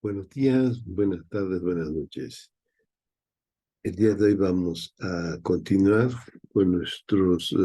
Buenos días, buenas tardes, buenas noches. El día de hoy vamos a continuar con nuestros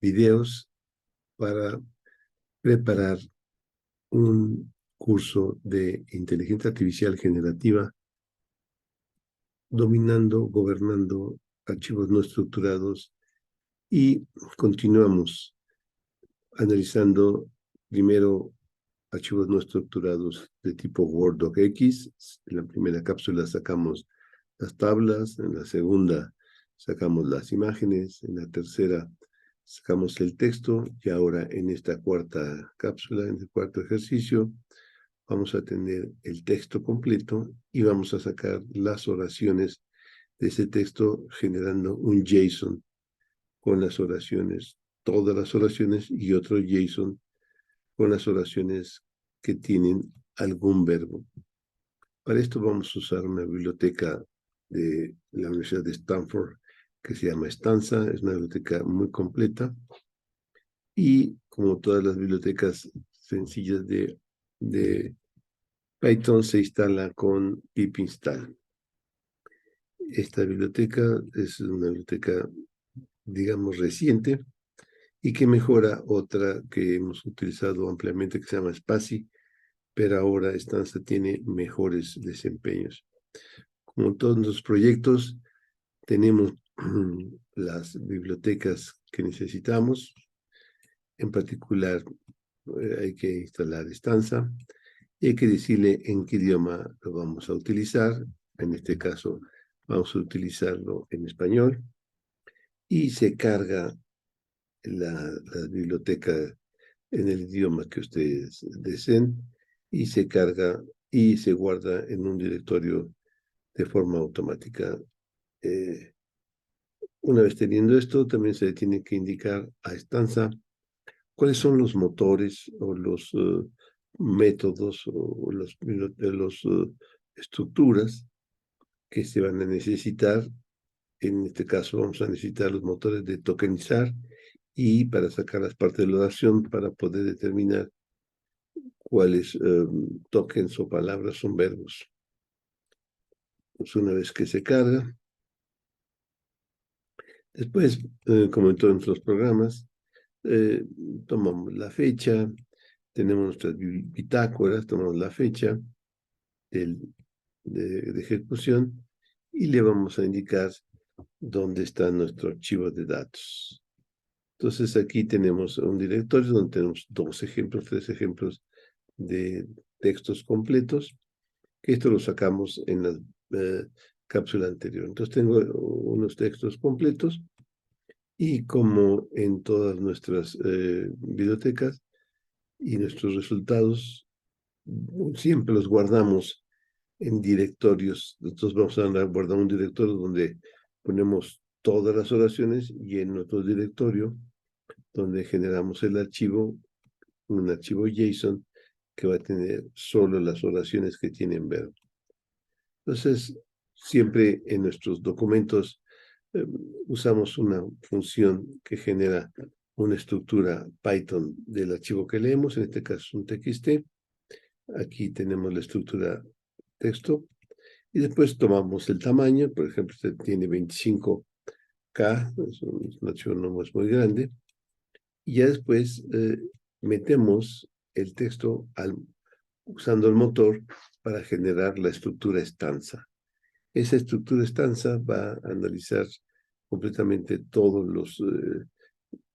videos para preparar un curso de inteligencia artificial generativa dominando, gobernando archivos no estructurados y continuamos analizando primero archivos no estructurados de tipo Word docx. En la primera cápsula sacamos las tablas, en la segunda sacamos las imágenes, en la tercera sacamos el texto y ahora en esta cuarta cápsula, en el cuarto ejercicio, vamos a tener el texto completo y vamos a sacar las oraciones de ese texto generando un JSON con las oraciones, todas las oraciones y otro JSON con las oraciones que tienen algún verbo. Para esto vamos a usar una biblioteca de la Universidad de Stanford que se llama Stanza. Es una biblioteca muy completa y como todas las bibliotecas sencillas de Python se instala con pip install. Esta biblioteca es una biblioteca, digamos, reciente y que mejora otra que hemos utilizado ampliamente que se llama Spatie, pero ahora Stanza tiene mejores desempeños. Como todos los proyectos, tenemos las bibliotecas que necesitamos. En particular, hay que instalar Stanza y hay que decirle en qué idioma lo vamos a utilizar. En este caso, vamos a utilizarlo en español y se carga la biblioteca en el idioma que ustedes deseen y se carga y se guarda en un directorio de forma automática. Una vez teniendo esto, también se le tiene que indicar a Stanza cuáles son los motores o los métodos o los estructuras que se van a necesitar. En este caso vamos a necesitar los motores de tokenizar y para sacar las partes de la oración para poder determinar cuáles tokens o palabras son verbos. Pues una vez que se carga, después, como en todos los programas, tomamos la fecha, tenemos nuestras bitácoras, tomamos la fecha de ejecución y le vamos a indicar dónde está nuestro archivo de datos. Entonces aquí tenemos un directorio donde tenemos 3 ejemplos de textos completos, que esto lo sacamos en la cápsula anterior. Entonces tengo unos textos completos y como en todas nuestras bibliotecas y nuestros resultados, siempre los guardamos en directorios. Entonces vamos a guardar un directorio donde ponemos todas las oraciones y en otro directorio donde generamos el archivo, un archivo JSON que va a tener solo las oraciones que tienen verbo. Entonces, siempre en nuestros documentos usamos una función que genera una estructura Python del archivo que leemos, en este caso un TXT. Aquí tenemos la estructura texto y después tomamos el tamaño. Por ejemplo, este tiene 25K, es un archivo no es muy grande, y ya después metemos el texto usando el motor para generar la estructura estanza. Esa estructura estanza va a analizar completamente todos los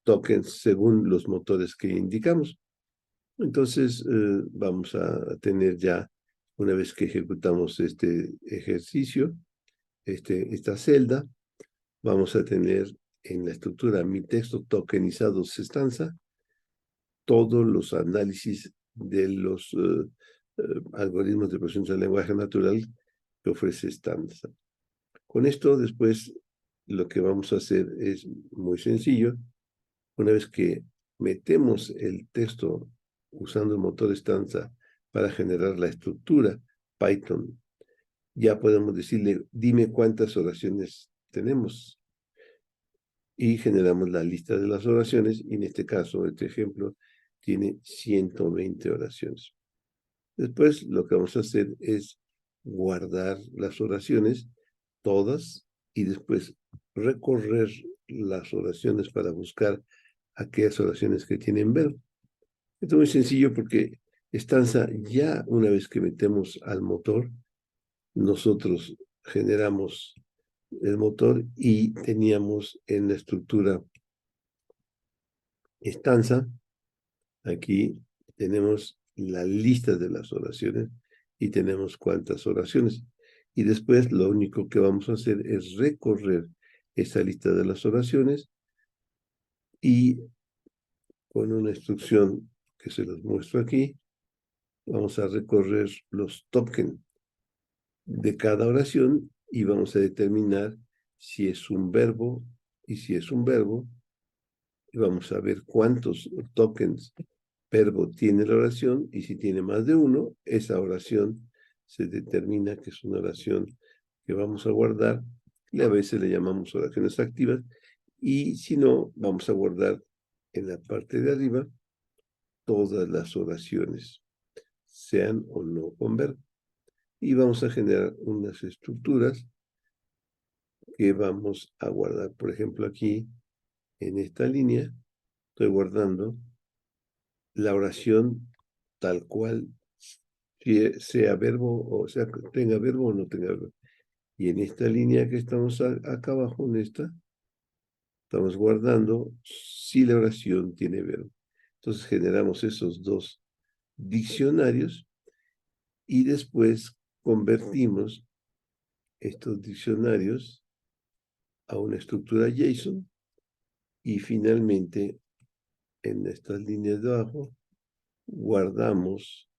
tokens según los motores que indicamos. Entonces vamos a tener ya, una vez que ejecutamos este ejercicio, esta celda, vamos a tener en la estructura mi texto tokenizado estanza todos los análisis de los algoritmos de procesamiento del lenguaje natural que ofrece Stanza. Con esto después lo que vamos a hacer es muy sencillo. Una vez que metemos el texto usando el motor Stanza para generar la estructura Python, ya podemos decirle, dime cuántas oraciones tenemos. Y generamos la lista de las oraciones, y en este caso, este ejemplo, tiene 120 oraciones. Después lo que vamos a hacer es guardar las oraciones, todas, y después recorrer las oraciones para buscar aquellas oraciones que tienen verbo. Esto es muy sencillo porque Stanza, ya una vez que metemos al motor, nosotros generamos el motor y teníamos en la estructura Stanza, aquí tenemos la lista de las oraciones y tenemos cuántas oraciones. Y después lo único que vamos a hacer es recorrer esa lista de las oraciones y con una instrucción que se los muestro aquí, vamos a recorrer los tokens de cada oración y vamos a determinar si es un verbo y si es un verbo. Y vamos a ver cuántos tokens verbo tiene la oración y si tiene más de uno, esa oración se determina que es una oración que vamos a guardar y a veces le llamamos oraciones activas y si no, vamos a guardar en la parte de arriba todas las oraciones, sean o no con verbo. Y vamos a generar unas estructuras que vamos a guardar. Por ejemplo, aquí en esta línea estoy guardando la oración tal cual, sea verbo o sea, tenga verbo o no tenga verbo. Y en esta línea que estamos acá abajo, en esta, estamos guardando si la oración tiene verbo. Entonces generamos esos dos diccionarios y después convertimos estos diccionarios a una estructura JSON y finalmente en estas líneas de abajo guardamos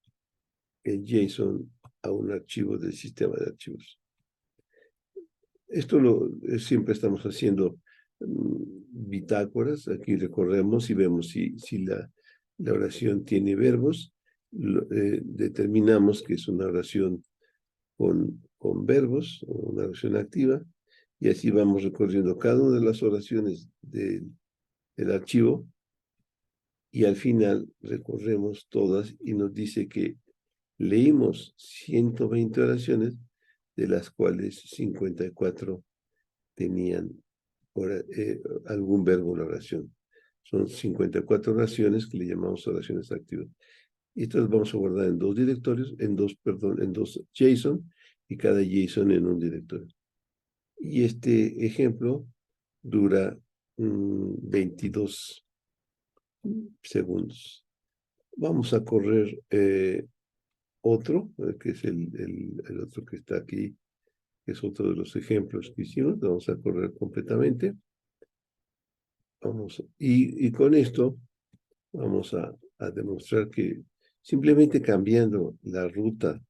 el JSON a un archivo del sistema de archivos. Esto siempre estamos haciendo bitácoras. Aquí recorremos y vemos si la oración tiene verbos. Determinamos que es una oración con verbos, una oración activa, y así vamos recorriendo cada una de las oraciones del archivo, y al final recorremos todas y nos dice que leímos 120 oraciones, de las cuales 54 tenían algún verbo en la oración. Son 54 oraciones que le llamamos oraciones activas. Y estas vamos a guardar en dos directorios, en dos JSON, y cada JSON en un directorio. Y este ejemplo dura 22 segundos. Vamos a correr otro, que es el otro que está aquí, que es otro de los ejemplos que hicimos. Vamos a correr completamente. Y con esto vamos a demostrar que simplemente cambiando la ruta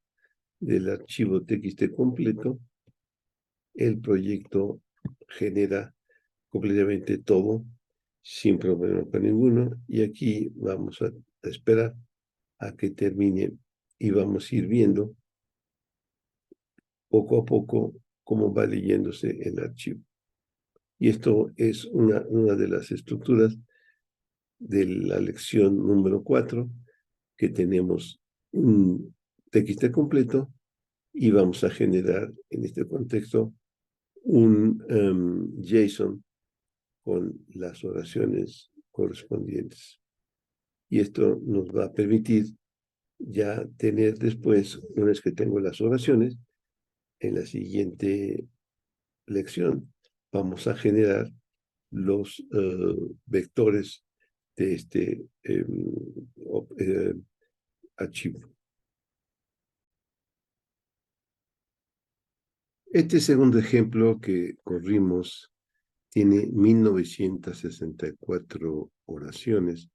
del archivo TXT completo, el proyecto genera completamente todo sin problema con ninguno. Y aquí vamos a esperar a que termine y vamos a ir viendo poco a poco cómo va leyéndose el archivo. Y esto es una de las estructuras de la lección número 4, que tenemos un TXT completo y vamos a generar en este contexto un JSON con las oraciones correspondientes. Y esto nos va a permitir ya tener después, una vez que tengo las oraciones, en la siguiente lección vamos a generar los vectores de este archivo. Este segundo ejemplo que corrimos tiene 1964 oraciones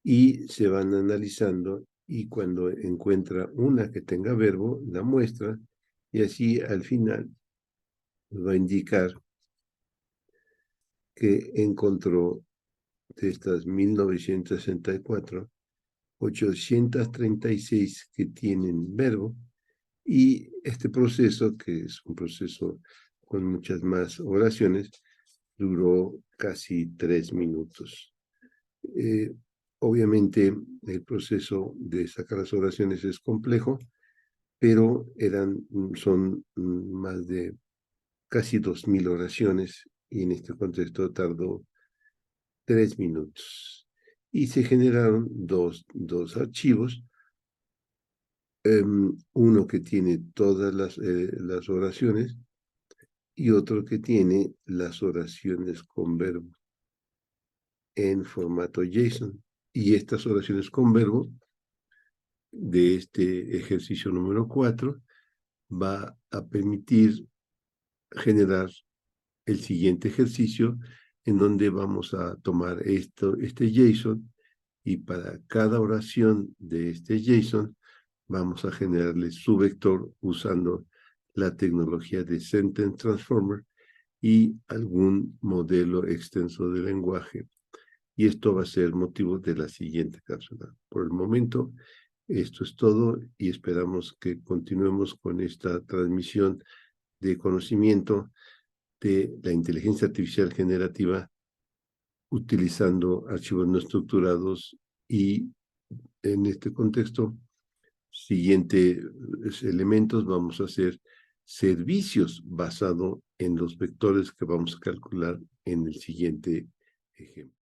y se van analizando, y cuando encuentra una que tenga verbo, la muestra, y así al final nos va a indicar que encontró de estas 1964, 836 que tienen verbo, y este proceso, que es un proceso con muchas más oraciones, duró casi 3 minutos. Obviamente, el proceso de sacar las oraciones es complejo, pero son más de casi 2000 oraciones y en este contexto tardó 3 minutos. Y se generaron dos archivos, uno que tiene todas las oraciones y otro que tiene las oraciones con verbo en formato JSON. Y estas oraciones con verbo de este ejercicio número 4 va a permitir generar el siguiente ejercicio en donde vamos a tomar este JSON y para cada oración de este JSON vamos a generarle su vector usando la tecnología de Sentence Transformer y algún modelo extenso de lenguaje. Y esto va a ser motivo de la siguiente cápsula. Por el momento, esto es todo y esperamos que continuemos con esta transmisión de conocimiento de la inteligencia artificial generativa utilizando archivos no estructurados y en este contexto, siguientes elementos, vamos a hacer servicios basados en los vectores que vamos a calcular en el siguiente ejemplo.